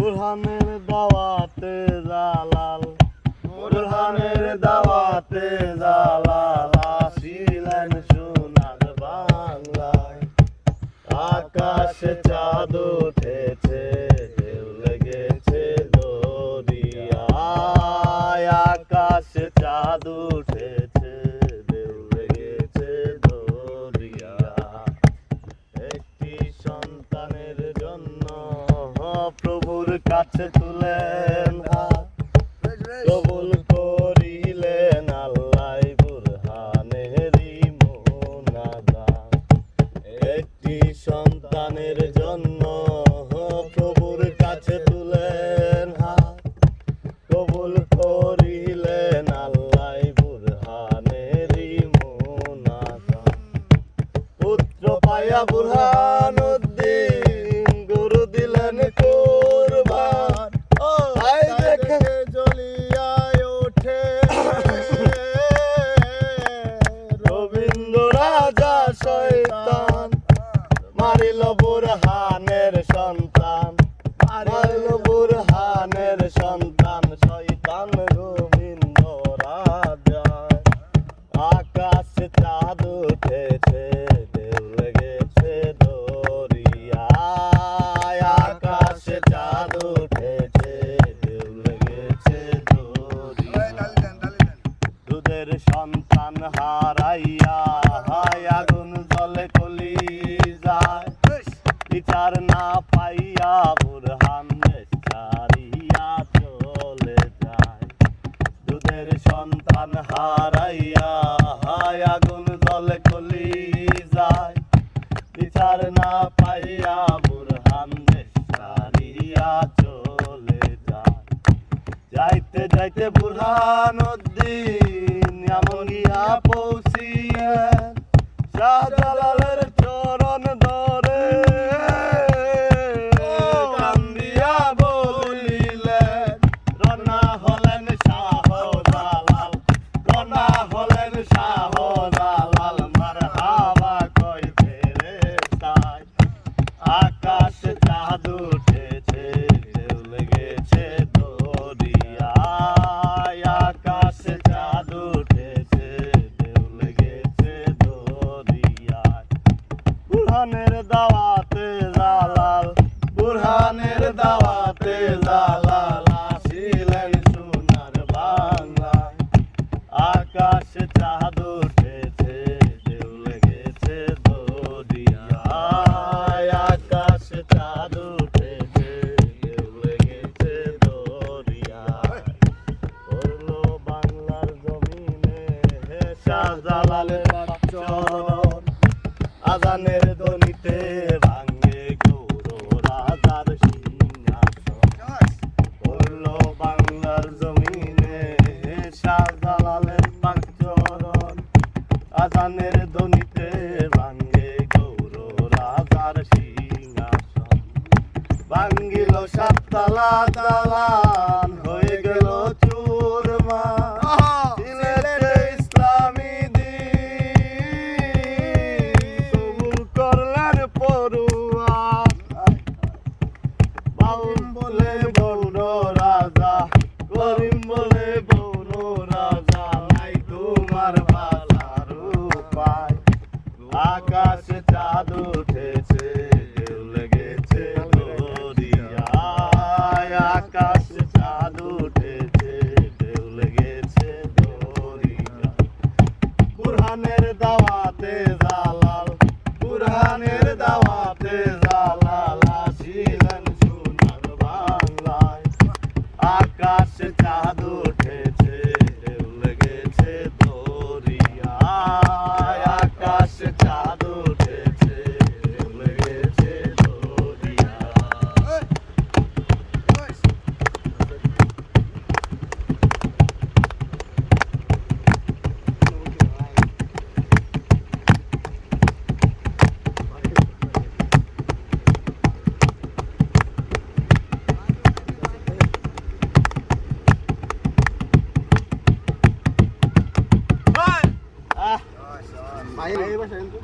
বুরহানের দাওয়াতে জালাল, বুরহানের দাওয়াতে জালাল আসিলেন সোনার বাংলায়। আকাশে চাঁদ উঠেছে, ঢেউ লেগেছে দরিয়ায়। আকাশে চাঁদ উঠেছে, ঢেউ লেগেছে দরিয়ায়। একটি সন্তানের জন্য প্রভুর কাছে তুলেন হাত, কবুল করিলেন আল্লাহ বুরহানেরই মোনাজাত। একটি সন্তানের জন্য প্রভুর কাছে তুলেন হাত, কবুল করিলেন আল্লাহ বুরহানেরই মোনাজাত। পুত্র পায়া বুরহানুদ্দিন গুরু দিলেন কুরবান। আই দেখে জ্বলিয়ায় ওঠে রবীন্দ্র রাজা শয়তান। মারিল বুরহানের সন্তান, মারিল বুরহানের সন্তান শয়তান রবীন্দ্র রাজা। আকাশে চাঁদ উঠেছে, ঢেউ লেগেছে দরিয়ায়। আকাশে চাঁদ উঠেছে, ঢেউ লেগেছে দরিয়ায়। দুধের সন্তান হারাইয়া আগুন জলে কলি যায়। বিচার না পাইয়া বুরহান দেশ ছাড়িয়া চলে যায়। দুধের সন্তান হারাইয়া আগুন জলে কলি যায়। বিচার না পাইয়া বুরহান দেশ ছাড়িয়া চলে যায়। যাইতে যাইতে বুরহানুদ্দিন এমনিয়া পৌঁছিলেন শাহজালালের চরণ ধরে। কান্দিয়া বলিলেন রওনা হলেন শাহজালাল, রওনা হলেন শাহজালাল। মারহাবা কই ফেরেশতায়। আকাশে চাঁদ উঠেছে, ঢেউ লেগেছে দরিয়ায়। আকাশে চাঁদ উঠেছে, ঢেউ লেগেছে দরিয়ায়। বুরহানের দাওয়াতে জালাল, বুরহানের দাওয়াতে জালাল আসিলেন সোনার বাংলায়। আকাশে চাঁদ উঠেছে, ঢেউ লেগেছে দরিয়ায়। আকাশে চাঁদ উঠেছে, ঢেউ লেগেছে দরিয়ায়। পড়লো বাংলার জমিনে শাহজালালের চরণ। আজানের ধ্বনিতে ভাঙে গৌর রাজার সিংহাসন। পড়লো বাংলার জমিনে শাহজালালের চরণ। আজানের ধ্বনিতে ভাঙে গৌর রাজার সিংহাসন। ভাঙ্গিল সাততলা দালান, হয়ে গেল চুরমার। সিলেটে ইসলামী দ্বীন কবুল করলেন পড়ুয়া। বাউল বলে গৌর রাজা, করিম বলে গৌর রাজা। নাই তোমার বালার উপায়। আকাশে চাঁদ